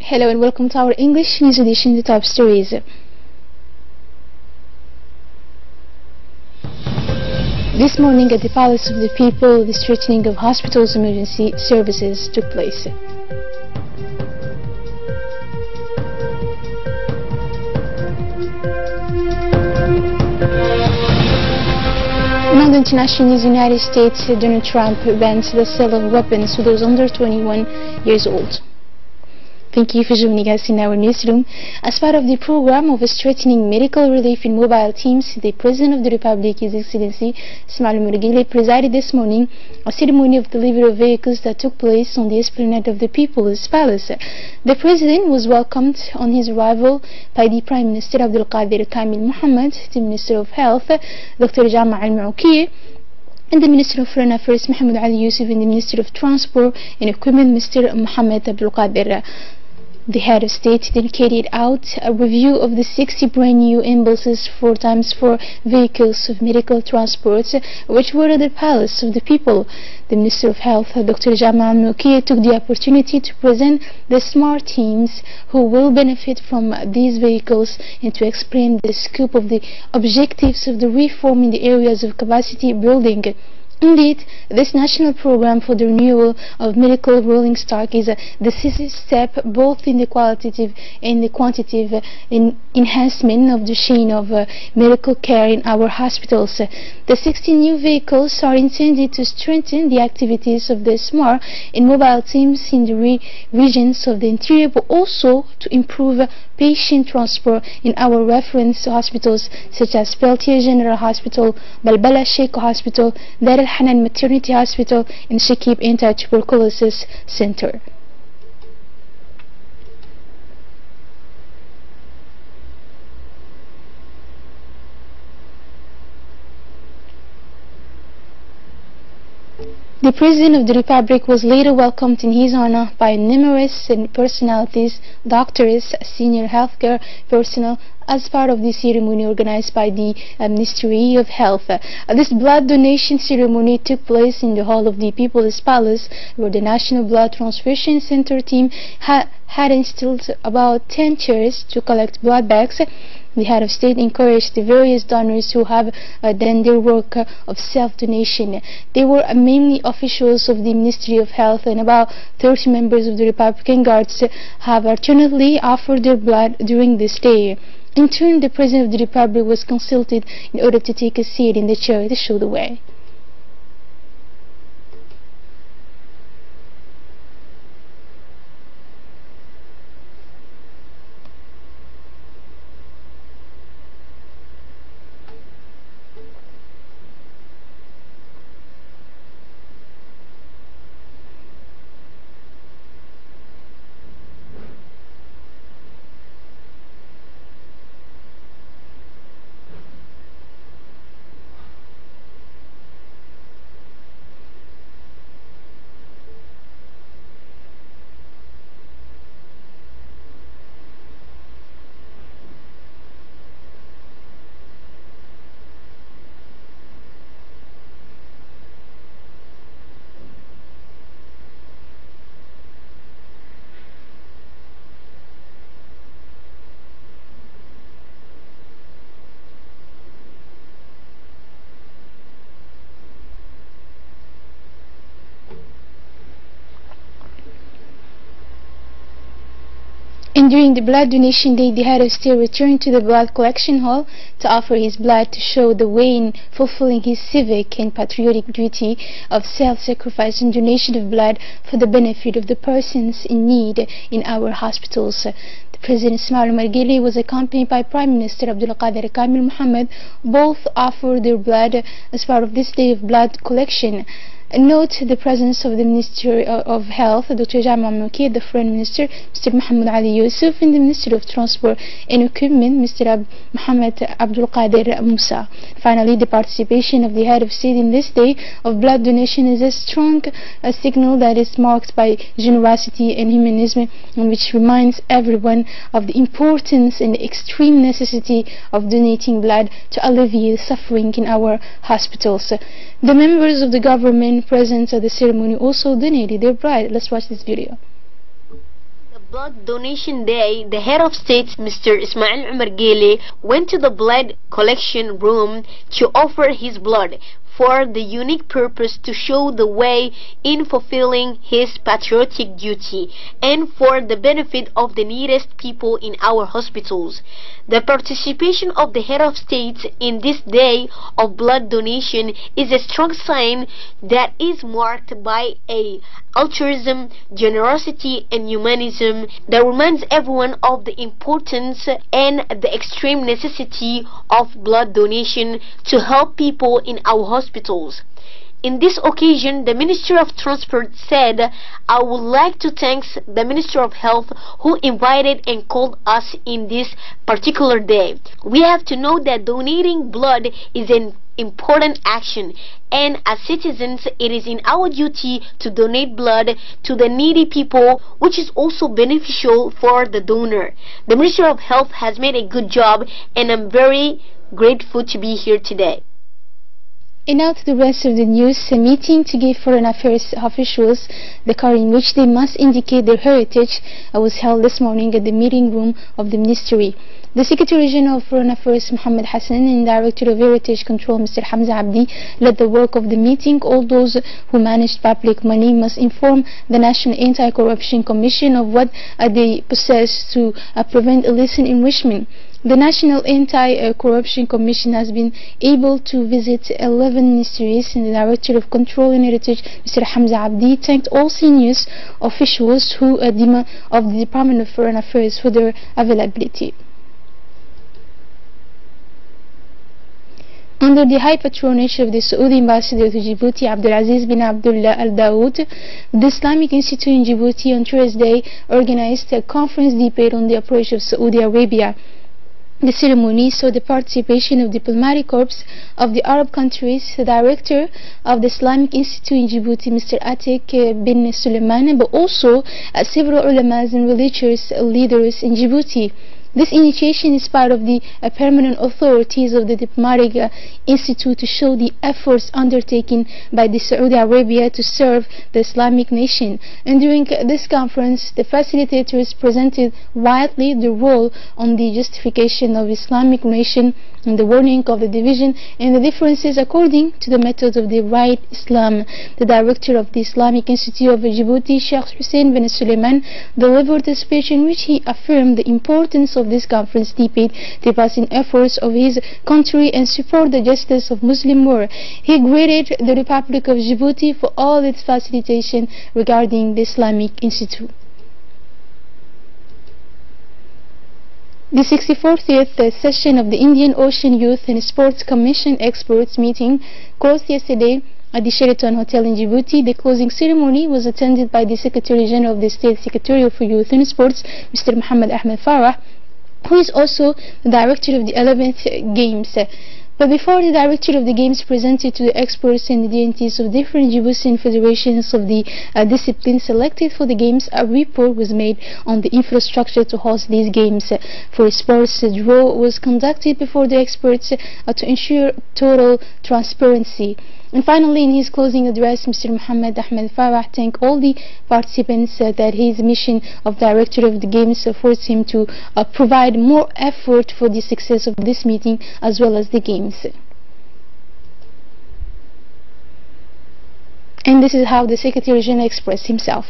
Hello and welcome to our English news edition, the top stories. This morning at the Palace of the People, the strengthening of hospitals' emergency services took place. Among the international news, United States, Donald Trump bans the sale of weapons to those under 21 years old. Thank you for joining us in our newsroom. As part of the program of strengthening medical relief in mobile teams, the President of the Republic, His Excellency Ismail Margeele, presided this morning a ceremony of delivery of vehicles that took place on the Esplanade of the People's Palace. The President was welcomed on his arrival by the Prime Minister Abdul Qadir Kamil Mohammed, the Minister of Health, Dr. Jama Al-Maoukieh, and the Minister of Foreign Affairs Mahmoud Ali Yusuf, and the Minister of Transport and Equipment Mr. Mohammed Abdul Qadir. The head of state then carried out a review of the 60 brand new ambulances 4x4 vehicles of medical transport which were at the Palace of the People. The Minister of Health, Dr. Jama Al-Maoukieh, took the opportunity to present the smart teams who will benefit from these vehicles and to explain the scope of the objectives of the reform in the areas of capacity building. Indeed, this national program for the renewal of medical rolling stock is a decisive step both in the qualitative and the quantitative enhancement of the chain of medical care in our hospitals. The 16 new vehicles are intended to strengthen the activities of the SMART and mobile teams in the regions of the interior, but also to improve patient transport in our reference hospitals such as Peltier General Hospital, Balbala Sheikh Hospital, Dar al-Hanan Maternity Hospital, and Shakib Anti-Tuberculosis Center. The President of the Republic was later welcomed in his honor by numerous personalities, doctors, senior healthcare personnel, as part of the ceremony organized by the Ministry of Health. This blood donation ceremony took place in the Hall of the People's Palace, where the National Blood Transfusion Center team had installed about 10 chairs to collect blood bags. The head of state encouraged the various donors who have done their work of self-donation. They were mainly officials of the Ministry of Health, and about 30 members of the Republican Guards have alternately offered their blood during this day. In turn, the President of the Republic was consulted in order to take a seat in the chair to show the way. And during the blood donation day, the head of state returned to the blood collection hall to offer his blood to show the way in fulfilling his civic and patriotic duty of self-sacrifice and donation of blood for the benefit of the persons in need in our hospitals. The President Ismail Margeele was accompanied by Prime Minister Abdul Qadir Kamil Mohammed. Both offered their blood as part of this day of blood collection. Note the presence of the Minister of Health, Dr. Jama Al-Maoukieh, the Foreign Minister, Mr. Mohammed Ali Yusuf, and the Minister of Transport and Equipment, Mr. Mohammed Abdul Qadir Musa. Finally, the participation of the head of state in this day of blood donation is a strong signal that is marked by generosity and humanism, and which reminds everyone of the importance and the extreme necessity of donating blood to alleviate suffering in our hospitals. The members of the government present at the ceremony also donated their blood. Let's watch this video. The Blood Donation Day, the head of state, Mr. Ismail Omar Guelleh, went to the blood collection room to offer his blood for the unique purpose to show the way in fulfilling his patriotic duty and for the benefit of the neediest people in our hospitals. The participation of the head of state in this day of blood donation is a strong sign that is marked by a altruism, generosity and humanism that reminds everyone of the importance and the extreme necessity of blood donation to help people in our hospitals. In this occasion, the Minister of Transport said, "I would like to thank the Minister of Health who invited and called us in this particular day. We have to know that donating blood is an important action, and as citizens it is in our duty to donate blood to the needy people, which is also beneficial for the donor. The Minister of Health has made a good job and I'm very grateful to be here today." And now to the rest of the news. A meeting to give foreign affairs officials the car in which they must indicate their heritage was held this morning at the meeting room of the ministry. The Secretary General of Foreign Affairs, Mohammed Hassan, and Director of Heritage Control, Mr. Hamza Abdi, led the work of the meeting. All those who managed public money must inform the National Anti-Corruption Commission of what they possess to prevent illicit enrichment. The National Anti-Corruption Commission has been able to visit 11 ministries, and the Director of Control and Heritage, Mr. Hamza Abdi, thanked all senior officials of the Department of Foreign Affairs for their availability. Under the high patronage of the Saudi ambassador to Djibouti, Abdulaziz bin Abdullah Al Dawood, the Islamic Institute in Djibouti on Thursday organized a conference debate on the approach of Saudi Arabia. The ceremony saw the participation of diplomatic corps of the Arab countries, the director of the Islamic Institute in Djibouti, Mr. Atik bin Suleiman, but also several ulamas and religious leaders in Djibouti. This initiation is part of the permanent authorities of the Diplomatic Institute to show the efforts undertaken by the Saudi Arabia to serve the Islamic nation. And during this conference, the facilitators presented widely the role on the justification of Islamic nation and the warning of the division and the differences according to the method of the right Islam. The director of the Islamic Institute of Djibouti, Sheikh Hussein bin Suleiman, delivered a speech in which he affirmed the importance of this conference debate, the passing efforts of his country and support the justice of Muslim war. He greeted the Republic of Djibouti for all its facilitation regarding the Islamic Institute. The 64th session of the Indian Ocean Youth and Sports Commission Experts meeting closed yesterday at the Sheraton Hotel in Djibouti. The closing ceremony was attended by the Secretary General of the State Secretariat for Youth and Sports, Mr. Mohammed Ahmed Farah, who is also the director of the 11th Games. But before the director of the Games presented to the experts and the deities of different Djiboutian federations of the discipline selected for the Games, a report was made on the infrastructure to host these Games. For sports, a draw was conducted before the experts to ensure total transparency. And finally, in his closing address, Mr. Mohammed Ahmed Farah thanked all the participants that his mission of director of the Games forced him to provide more effort for the success of this meeting as well as the Games. And this is how the Secretary General expressed himself.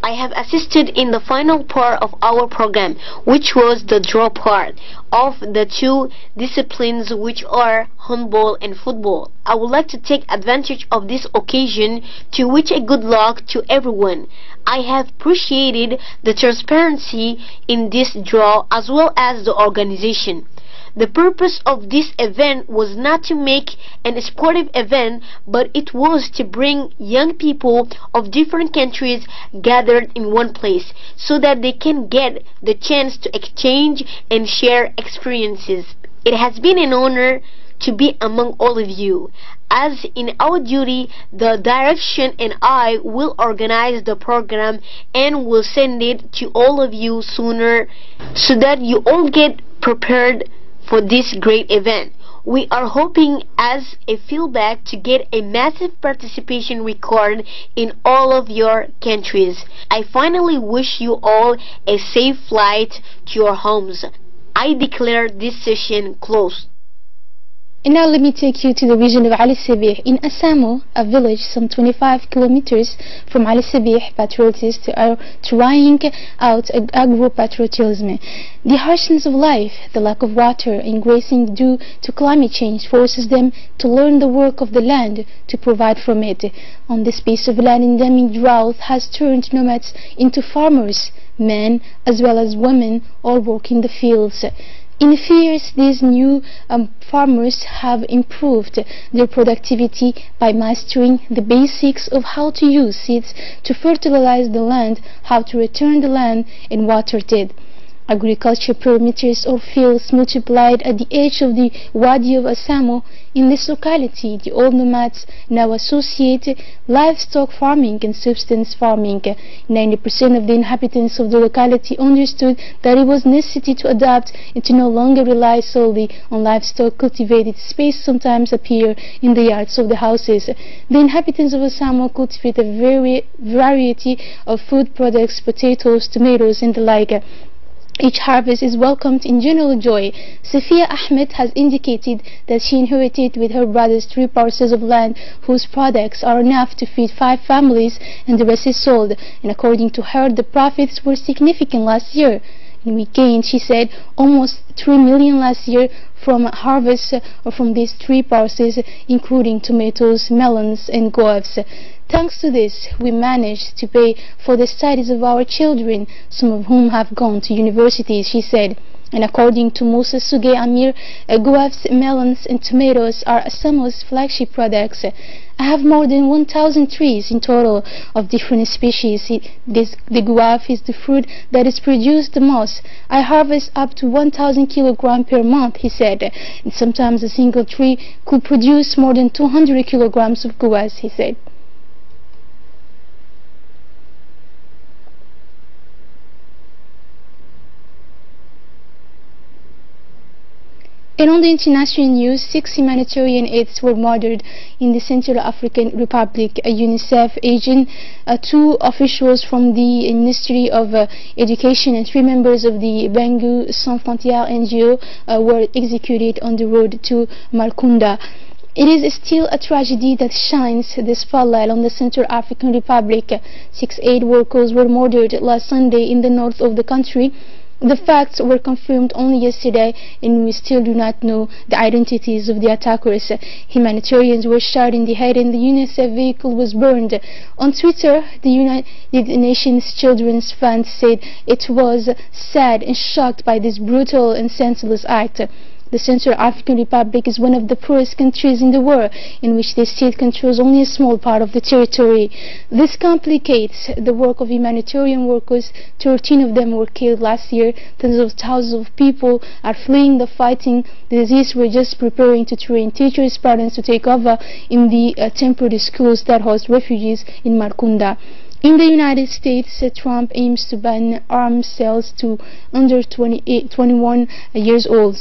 I have assisted in the final part of our program, which was the draw part of the two disciplines, which are handball and football. I would like to take advantage of this occasion to wish a good luck to everyone. I have appreciated the transparency in this draw as well as the organization. The purpose of this event was not to make an sportive event, but it was to bring young people of different countries gathered in one place so that they can get the chance to exchange and share experiences. It has been an honor to be among all of you. As in our duty, the direction and I will organize the program and will send it to all of you sooner so that you all get prepared for this great event. We are hoping as a feedback to get a massive participation record in all of your countries. I finally wish you all a safe flight to your homes. I declare this session closed. And now let me take you to the region of Ali Sabih. In Asamo, a village some 25 kilometers from Ali Sabih, patriotists are trying out agro-patriotism. The harshness of life, the lack of water and grazing due to climate change forces them to learn the work of the land to provide from it. On this piece of land, endemic drought has turned nomads into farmers. Men as well as women all work in the fields. In a few years, these new farmers have improved their productivity by mastering the basics of how to use seeds to fertilize the land, how to return the land and water it. Agriculture perimeters or fields multiplied at the edge of the Wadi of Asamo. In this locality, the old nomads now associate livestock farming and subsistence farming. 90% of the inhabitants of the locality understood that it was necessary to adapt and to no longer rely solely on livestock. Cultivated space sometimes appear in the yards of the houses. The inhabitants of Asamo cultivate a variety of food products, potatoes, tomatoes and the like. Each harvest is welcomed in general joy. Safia Ahmed has indicated that she inherited with her brothers 3 parcels of land whose products are enough to feed 5 families and the rest is sold. And according to her, the profits were significant last year. And we gained, she said, almost 3 million last year from harvests from these 3 parcels, including tomatoes, melons and guavas. Thanks to this, we managed to pay for the studies of our children, some of whom have gone to universities, she said. And according to Musa Suge Amir, guavas, melons and tomatoes are Asamo's flagship products. I have more than 1,000 trees in total of different species. The guava is the fruit that is produced the most. I harvest up to 1,000 kilograms per month, he said. And sometimes a single tree could produce more than 200 kilograms of guavas, he said. And on the international news, 6 humanitarian aides were murdered in the Central African Republic. A UNICEF agent, 2 officials from the Ministry of Education and 3 members of the Bangu Sans Frontières NGO were executed on the road to Markunda. It is still a tragedy that shines the spotlight on the Central African Republic. 6 aid workers were murdered last Sunday in the north of the country. The facts were confirmed only yesterday and we still do not know the identities of the attackers. Humanitarians were shot in the head and the UNICEF vehicle was burned. On Twitter, the United Nations Children's Fund said it was sad and shocked by this brutal and senseless act. The Central African Republic is one of the poorest countries in the world, in which the state controls only a small part of the territory. This complicates the work of humanitarian workers. 13 of them were killed last year. Tens of thousands of people are fleeing the fighting. The disease were just preparing to train teachers, parents to take over in the temporary schools that host refugees in Markunda. In the United States, Trump aims to ban arms sales to under 21 years old.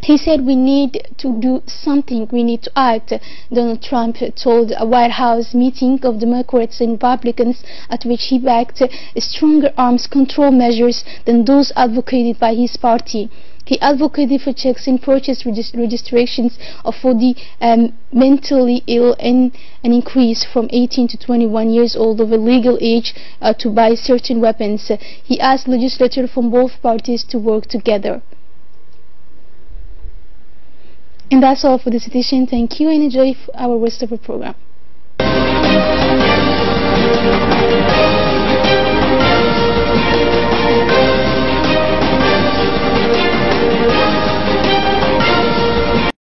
He said we need to do something, we need to act. Donald Trump told a White House meeting of Democrats and Republicans at which he backed stronger arms control measures than those advocated by his party. He advocated for checks and purchase registrations for the mentally ill and an increase from 18 to 21 years old of a legal age to buy certain weapons. He asked legislators from both parties to work together. And that's all for this edition. Thank you and enjoy our rest of the program.